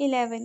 11।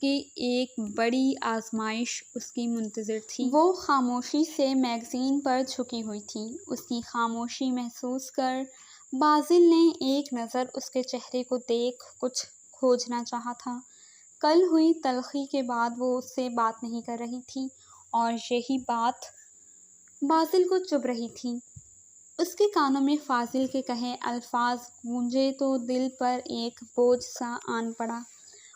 کی ایک بڑی آزمائش اس کی منتظر تھی۔ وہ خاموشی سے میگزین پر جھکی ہوئی تھی۔ اس کی خاموشی محسوس کر باسل نے ایک نظر اس کے چہرے کو دیکھ کچھ کھوجنا چاہا تھا۔ کل ہوئی تلخی کے بعد وہ اس سے بات نہیں کر رہی تھی اور یہی بات باسل کو چبھ رہی تھی۔ اس کے کانوں میں فاضل کے کہے الفاظ گونجے تو دل پر ایک بوجھ سا آن پڑا۔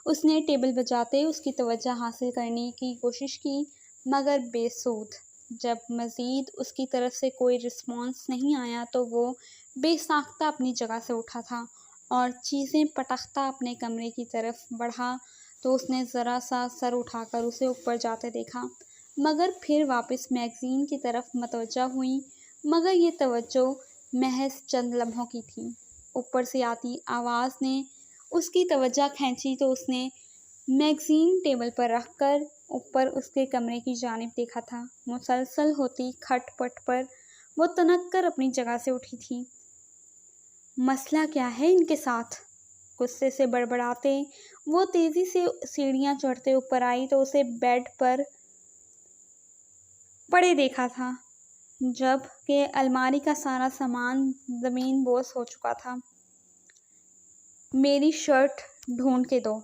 اس نے ٹیبل بجاتے اس کی توجہ حاصل کرنے کی کوشش کی مگر بے سود۔ جب مزید اس کی طرف سے کوئی رسپانس نہیں آیا تو وہ بے ساختہ اپنی جگہ سے اٹھا تھا اور چیزیں پٹکتا اپنے کمرے کی طرف بڑھا تو اس نے ذرا سا سر اٹھا کر اسے اوپر جاتے دیکھا مگر پھر واپس میگزین کی طرف متوجہ ہوئی مگر یہ توجہ محض چند لمحوں کی تھی۔ اوپر سے آتی آواز نے اس کی توجہ کھینچی تو اس نے میگزین ٹیبل پر رکھ کر اوپر اس کے کمرے کی جانب دیکھا تھا۔ مسلسل ہوتی کھٹ پٹ پر وہ تنک کر اپنی جگہ سے اٹھی تھی۔ مسئلہ کیا ہے ان کے ساتھ؟ غصے سے بڑبڑاتے وہ تیزی سے سیڑھیاں چڑھتے اوپر آئی تو اسے بیڈ پر پڑے دیکھا تھا جب کہ الماری کا سارا سامان زمین بوس ہو چکا تھا۔ میری شرٹ ڈھونڈ کے دو۔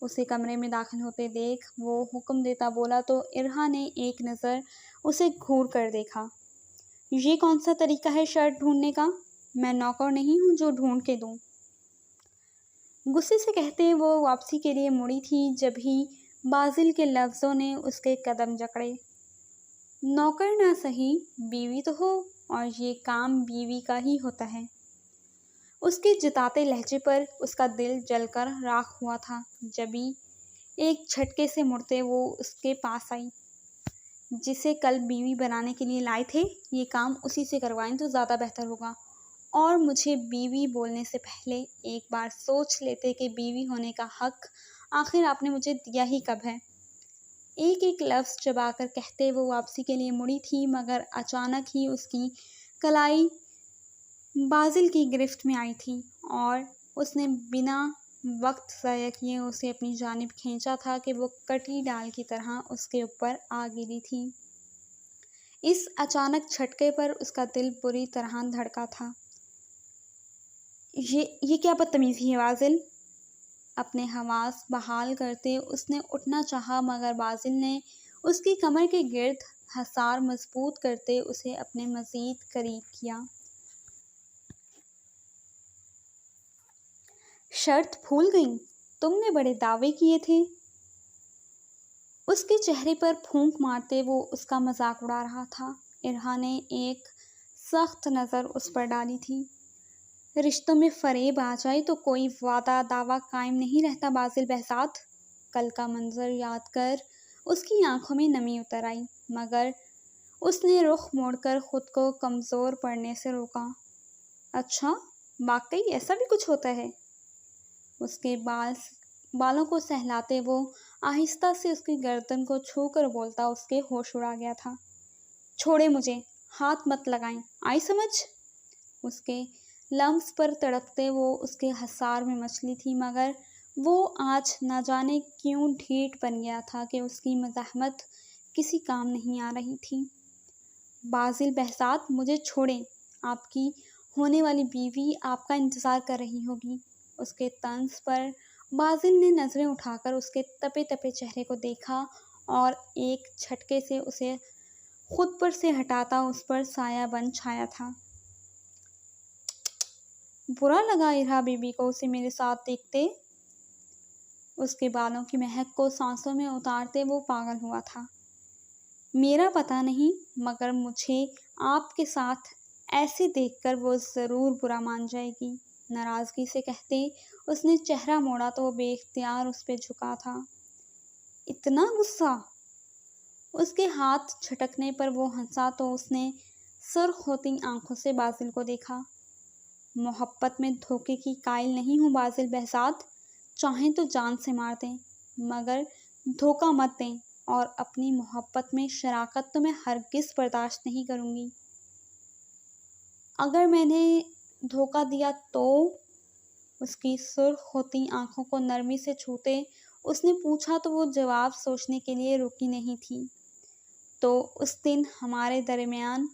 اسے کمرے میں داخل ہوتے دیکھ وہ حکم دیتا بولا تو ارہا نے ایک نظر اسے گھور کر دیکھا۔ یہ کون سا طریقہ ہے شرٹ ڈھونڈنے کا؟ میں نوکر نہیں ہوں جو ڈھونڈ کے دوں۔ غصے سے کہتے وہ واپسی کے لیے مڑی تھی جبھی باسل کے لفظوں نے اس کے قدم جکڑے۔ نوکر نہ سہی بیوی تو ہو اور یہ کام بیوی کا ہی ہوتا ہے۔ اس کے جتاتے لہجے پر اس کا دل جل کر راکھ ہوا تھا جبھی ایک جھٹکے سے مڑتے وہ اس کے پاس آئی۔ جسے کل بیوی بنانے کے لیے لائے تھے یہ کام اسی سے کروائیں تو زیادہ بہتر ہوگا اور مجھے بیوی بولنے سے پہلے ایک بار سوچ لیتے کہ بیوی ہونے کا حق آخر آپ نے مجھے دیا ہی کب ہے۔ ایک ایک لفظ چبا کر کہتے وہ واپسی کے لیے مڑی تھی مگر اچانک ہی اس کی کلائی باسل کی گرفت میں آئی تھی اور اس نے بنا وقت ضائع کیے اسے اپنی جانب کھینچا تھا کہ وہ کٹی ڈال کی طرح اس کے اوپر آ گری تھی۔ اس اچانک جھٹکے پر اس کا دل بری طرح دھڑکا تھا۔ یہ کیا بدتمیزی ہے باسل؟ اپنے حواس بحال کرتے اس نے اٹھنا چاہا مگر باسل نے اس کی کمر کے گرد حصار مضبوط کرتے اسے اپنے مزید قریب کیا۔ شرط بھول گئی؟ تم نے بڑے دعوے کیے تھے۔ اس کے چہرے پر پھونک مارتے وہ اس کا مذاق اڑا رہا تھا۔ ارہا نے ایک سخت نظر اس پر ڈالی تھی۔ رشتوں میں فریب آ جائے تو کوئی وعدہ دعویٰ قائم نہیں رہتا باسل بہزاد۔ کل کا منظر یاد کر اس کی آنکھوں میں نمی اتر آئی مگر اس نے رخ موڑ کر خود کو کمزور پڑنے سے روکا۔ اچھا واقعی ایسا بھی کچھ ہوتا ہے؟ اس کے بالوں کو سہلاتے وہ آہستہ سے اس کی گردن کو چھو کر بولتا اس کے ہوش اڑا گیا تھا۔ چھوڑے مجھے، ہاتھ مت لگائیں، آئی سمجھ؟ اس کے لمس پر تڑپتے وہ اس کے حصار میں مچلی تھی مگر وہ آج نہ جانے کیوں ڈھیٹ بن گیا تھا کہ اس کی مزاحمت کسی کام نہیں آ رہی تھی۔ باسل بہزاد مجھے چھوڑیں، آپ کی ہونے والی بیوی آپ کا انتظار کر رہی ہوگی۔ اس کے طنز پر باسل نے نظریں اٹھا کر اس کے تپے تپے چہرے کو دیکھا اور ایک جھٹکے سے اسے خود پر سے ہٹاتا اس پر سایہ بن چھایا تھا۔ برا لگا ارہا بی بی کو اسے میرے ساتھ دیکھتے۔ اس کے بالوں کی مہک کو سانسوں میں اتارتے وہ پاگل ہوا تھا۔ میرا پتہ نہیں مگر مجھے آپ کے ساتھ ایسے دیکھ کر وہ ضرور برا مان جائے گی۔ ناراضگی سے کہتے اس نے چہرہ موڑا تو وہ بے اختیار اس پہ جھکا تھا۔ اتنا غصہ؟ اس کے ہاتھ جھٹکنے پر وہ ہنسا تو اس نے سرخ ہوتی آنکھوں سے باسل کو دیکھا۔ محبت میں دھوکے کی قائل نہیں ہوں باسل بہزاد، چاہیں تو جان سے مار دیں مگر دھوکہ مت دیں اور اپنی محبت میں شراکت تو میں ہرگز برداشت نہیں کروں گی۔ اگر میں نے دھوکہ دیا تو؟ اس کی سرخ ہوتی آنکھوں کو نرمی سے چھوتے اس نے پوچھا تو وہ جواب سوچنے کے لیے رکی نہیں تھی۔ تو اس دن ہمارے درمیان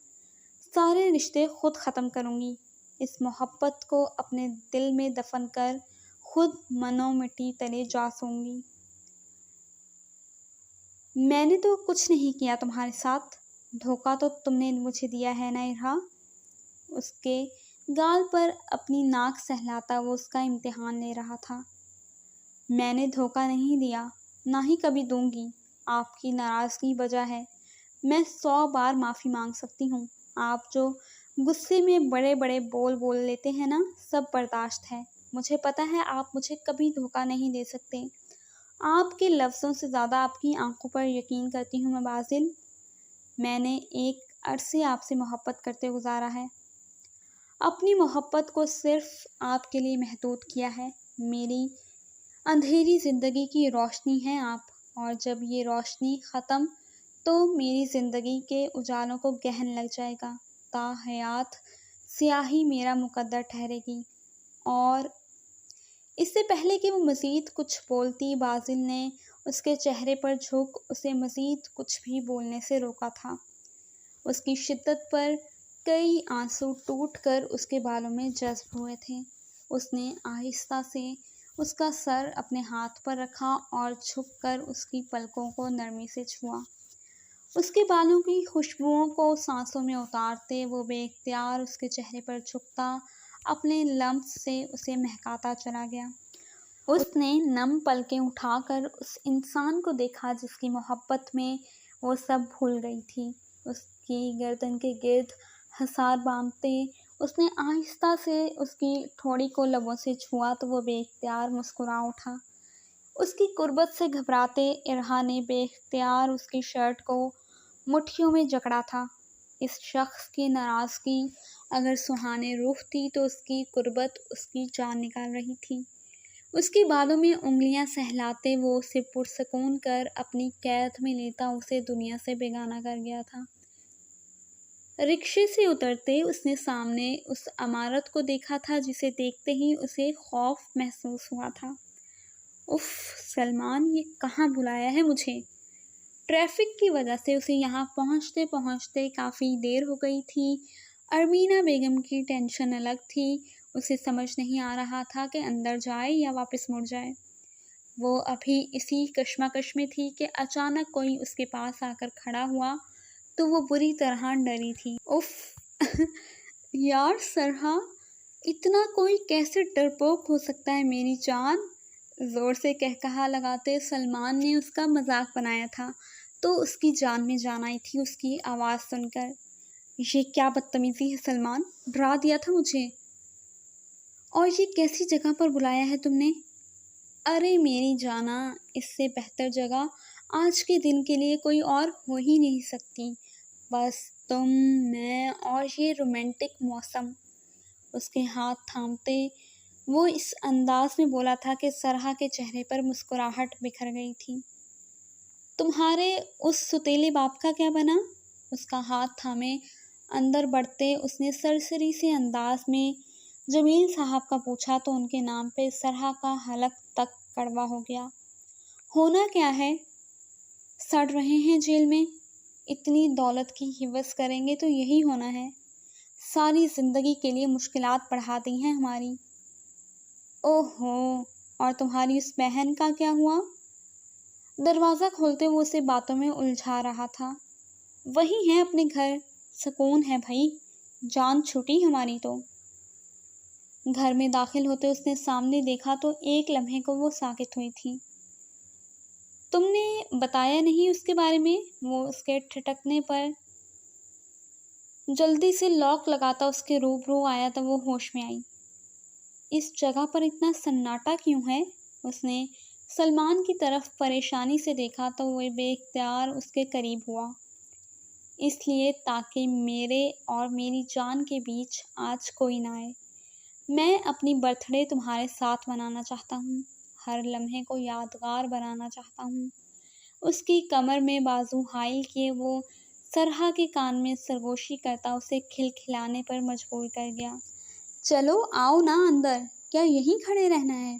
سارے رشتے خود ختم کروں گی، اس محبت کو اپنے دل میں دفن کر خود منو مٹی تلے جا سوں گی۔ میں نے تو کچھ نہیں کیا تمہارے ساتھ، دھوکہ تو تم نے مجھے دیا ہے نا ارہا۔ اس کے گال پر اپنی ناک سہلاتا وہ اس کا امتحان لے رہا تھا۔ میں نے دھوکہ نہیں دیا، نہ ہی کبھی دوں گی۔ آپ کی ناراضگی وجہ ہے، میں 100 بار معافی مانگ سکتی ہوں۔ آپ جو غصے میں بڑے بڑے بول لیتے ہیں نا، سب برداشت ہے۔ مجھے پتہ ہے آپ مجھے کبھی دھوکہ نہیں دے سکتے۔ آپ کے لفظوں سے زیادہ آپ کی آنکھوں پر یقین کرتی ہوں میں باسل۔ میں نے ایک عرصے آپ سے محبت کرتے گزارا ہے، اپنی محبت کو صرف آپ کے لیے محدود کیا ہے۔ میری اندھیری زندگی کی روشنی ہیں آپ، اور جب یہ روشنی ختم تو میری زندگی کے اجالوں کو گہن لگ جائے گا۔ تا حیات سیاہی میرا مقدر ٹھہرے گی۔ اور اس سے پہلے کہ وہ مزید کچھ بولتی، باسل نے اس کے چہرے پر جھک اسے مزید کچھ بھی بولنے سے روکا تھا۔ اس کی شدت پر کئی آنسو ٹوٹ کر اس کے بالوں میں جذب ہوئے تھے۔ اس نے آہستہ سے اس کا سر اپنے ہاتھ پر رکھا اور جھک کر اس کی پلکوں کو نرمی سے چھوا۔ اس کے بالوں کی خوشبوؤں کو سانسوں میں اتارتے وہ بے اختیار اس کے چہرے پر جھکتا اپنے لمس سے اسے مہکاتا چلا گیا۔ اس نے نم پلکیں اٹھا کر اس انسان کو دیکھا جس کی محبت میں وہ سب بھول گئی تھی۔ اس کی گردن کے گرد حصار باندھتے اس نے آہستہ سے اس کی ٹھوڑی کو لبوں سے چھوا تو وہ بے اختیار مسکرا اٹھا۔ اس کی قربت سے گھبراتے ارہا نے بے اختیار اس کی شرٹ کو مٹھیوں میں جکڑا تھا۔ اس شخص کی ناراضگی اگر سہانے روح تھی تو اس کی قربت اس کی جان نکال رہی تھی۔ اس کے بالوں میں انگلیاں سہلاتے وہ اسے پرسکون کر اپنی قید میں لیتا اسے دنیا سے بیگانہ کر گیا تھا۔ رکشے سے اترتے اس نے سامنے اس عمارت کو دیکھا تھا جسے دیکھتے ہی اسے خوف محسوس ہوا تھا۔ اف سلمان، یہ کہاں بلایا ہے مجھے؟ ٹریفک کی وجہ سے اسے یہاں پہنچتے پہنچتے کافی دیر ہو گئی تھی۔ ارمینا بیگم کی ٹینشن الگ تھی، اسے سمجھ نہیں آ رہا تھا کہ اندر جائے یا واپس مڑ جائے۔ وہ ابھی اسی کشمکش میں تھی کہ اچانک کوئی اس کے پاس آ کر کھڑا ہوا تو وہ بری طرح ڈری تھی۔ اف یار سرحا، اتنا کوئی کیسے ڈرپوک ہو سکتا ہے میری جان؟ زور سے قہقہا لگاتے سلمان نے اس کا مذاق بنایا تھا تو اس کی جان میں جان آئی تھی اس کی آواز سن کر۔ یہ کیا بدتمیزی ہے سلمان، ڈرا دیا تھا مجھے، اور یہ کیسی جگہ پر بلایا ہے تم نے؟ ارے میری جانا، اس سے بہتر جگہ آج کے دن کے لیے کوئی اور ہو ہی نہیں سکتی، بس تم، میں اور یہ رومانٹک موسم۔ اس کے ہاتھ تھامتے وہ اس انداز میں بولا تھا کہ سرحا کے چہرے پر مسکراہٹ بکھر گئی تھی۔ تمہارے اس ستیلے باپ کا کیا بنا؟ اس کا ہاتھ تھامے اندر بڑھتے اس نے سرسری سے انداز میں جمیل صاحب کا پوچھا تو ان کے نام پہ سرحا کا حلق تک کڑوا ہو گیا۔ ہونا کیا ہے؟ سڑ رہے ہیں جیل میں، اتنی دولت کی ہوس کریں گے تو یہی ہونا ہے، ساری زندگی کے لیے مشکلات بڑھا دی ہیں ہماری۔ اوہو، اور تمہاری اس بہن کا کیا ہوا؟ دروازہ کھولتے وہ اسے باتوں میں الجھا رہا تھا۔ وہی ہے اپنے گھر، سکون ہے بھائی، جان چھوٹی ہماری تو۔ گھر میں داخل ہوتے اس نے سامنے دیکھا تو ایک لمحے کو وہ ساکت ہوئی تھی۔ تم نے بتایا نہیں اس کے بارے میں؟ وہ اس کے ٹھٹکنے پر جلدی سے لاک لگاتا اس کے روبرو آیا تو وہ ہوش میں آئی۔ اس جگہ پر اتنا سناٹا کیوں ہے؟ اس نے سلمان کی طرف پریشانی سے دیکھا تو وہ بے اختیار اس کے قریب ہوا۔ اس لیے تاکہ میرے اور میری جان کے بیچ آج کوئی نہ آئے۔ میں اپنی برتھ ڈے تمہارے ساتھ منانا چاہتا ہوں، ہر لمحے کو یادگار بنانا چاہتا ہوں۔ اس کی کمر میں بازو حائل کیے وہ سرحا کے کان میں سرگوشی کرتا اسے کھلکھلانے پر مجبور کر گیا۔ چلو آؤ نا اندر، کیا یہیں کھڑے رہنا ہے؟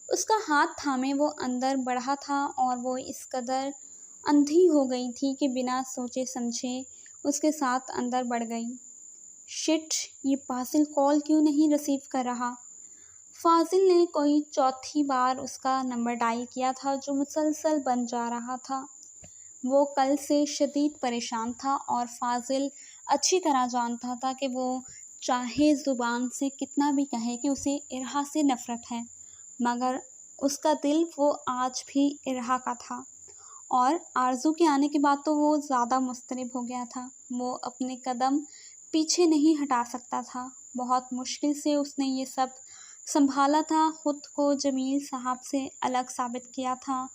اس کا ہاتھ تھامے وہ اندر بڑھا تھا اور وہ اس قدر اندھی ہو گئی تھی کہ بنا سوچے سمجھے اس کے ساتھ اندر بڑھ گئی۔ شٹ، یہ فاضل کال کیوں نہیں ریسیو کر رہا؟ فاضل نے کوئی چوتھی بار اس کا نمبر ڈائل کیا تھا جو مسلسل بند جا رہا تھا۔ وہ کل سے شدید پریشان تھا اور فاضل اچھی طرح جانتا تھا کہ وہ چاہے زبان سے کتنا بھی کہے کہ اسے ارہا سے نفرت ہے، مگر اس کا دل وہ آج بھی ارہا کا تھا، اور آرزو کے آنے کے بعد تو وہ زیادہ مضطرب ہو گیا تھا۔ وہ اپنے قدم پیچھے نہیں ہٹا سکتا تھا۔ بہت مشکل سے اس نے یہ سب سنبھالا تھا، خود کو جمیل صاحب سے الگ ثابت کیا تھا،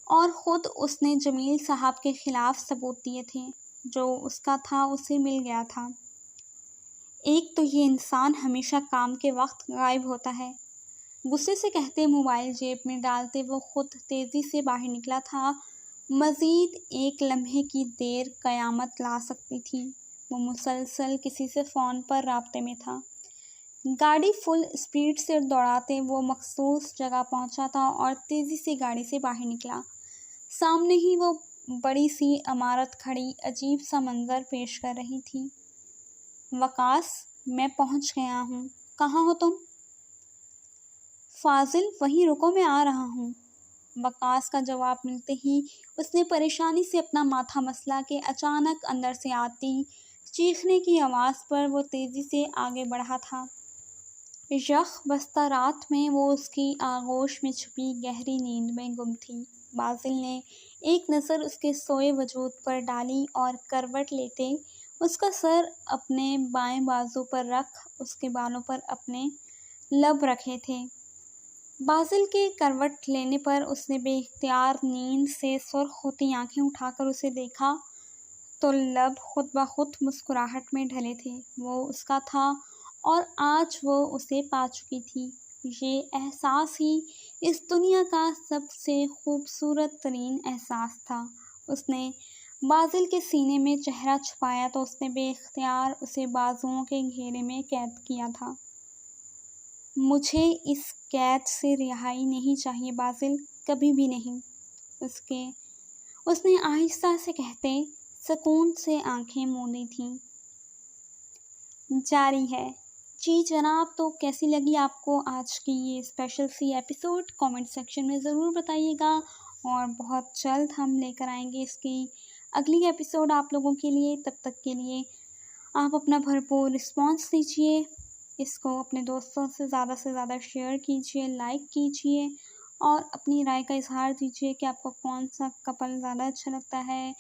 اور خود اس نے جمیل صاحب کے خلاف ثبوت دیے تھے۔ جو اس کا تھا اسے مل گیا تھا۔ ایک تو یہ انسان ہمیشہ کام کے وقت غائب ہوتا ہے، غصے سے کہتے، موبائل جیب میں ڈالتے وہ خود تیزی سے باہر نکلا تھا۔ مزید ایک لمحے کی دیر قیامت لا سکتی تھی۔ وہ مسلسل کسی سے فون پر رابطے میں تھا۔ گاڑی فل اسپیڈ سے دوڑاتے وہ مخصوص جگہ پہنچا تھا اور تیزی سے گاڑی سے باہر نکلا۔ سامنے ہی وہ بڑی سی عمارت کھڑی عجیب سا منظر پیش کر رہی تھی۔ وقاص، میں پہنچ گیا ہوں، کہاں ہو تم؟ فاضل، وہیں رکو، میں آ رہا ہوں۔ وقاص کا جواب ملتے ہی اس نے پریشانی سے اپنا ماتھا مسلا کہ اچانک اندر سے آتی چیخنے کی آواز پر وہ تیزی سے آگے بڑھا تھا۔ یخ بستہ رات میں وہ اس کی آغوش میں چھپی گہری نیند میں گم تھی۔ باسل نے ایک نظر اس کے سوئے وجود پر ڈالی اور کروٹ لیتے اس کا سر اپنے بائیں بازو پر رکھ اس کے بالوں پر اپنے لب رکھے تھے۔ باسل کے کروٹ لینے پر اس نے بے اختیار نیند سے سرخ ہوتی آنکھیں اٹھا کر اسے دیکھا تو لب خود بخود مسکراہٹ میں ڈھلے تھے۔ وہ اس کا تھا اور آج وہ اسے پا چکی تھی۔ یہ احساس ہی اس دنیا کا سب سے خوبصورت ترین احساس تھا۔ اس نے باسل کے سینے میں چہرہ چھپایا تو اس نے بے اختیار اسے بازوؤں کے گھیرے میں قید کیا تھا۔ مجھے اس قید سے رہائی نہیں چاہیے باسل، کبھی بھی نہیں، اس نے آہستہ سے کہتے سکون سے آنکھیں موندی تھیں۔ جاری ہے۔ جی جناب، تو کیسی لگی آپ کو آج کی یہ اسپیشل سی ایپیسوڈ؟ کامنٹ سیکشن میں ضرور بتائیے گا، اور بہت جلد ہم لے کر آئیں گے اس کی اگلی ایپیسوڈ آپ لوگوں کے لیے۔ تب تک کے لیے آپ اپنا بھرپور رسپانس دیجیے، اس کو اپنے دوستوں سے زیادہ شیئر کیجیے، لائک کیجیے، اور اپنی رائے کا اظہار دیجیے کہ آپ کو کون سا کپل زیادہ اچھا لگتا ہے،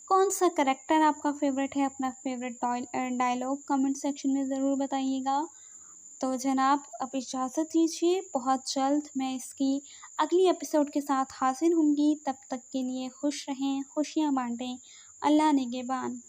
کون سا کریکٹر آپ کا فیوریٹ ہے، اپنا فیوریٹ ڈائلاگ کمنٹ سیکشن میں ضرور بتائیے گا۔ تو جناب اب اجازت دیجیے، بہت جلد میں اس کی اگلی ایپیسوڈ کے ساتھ حاضر ہوں گی۔ تب تک کے لیے خوش رہیں، خوشیاں بانٹیں، اللہ نگہبان۔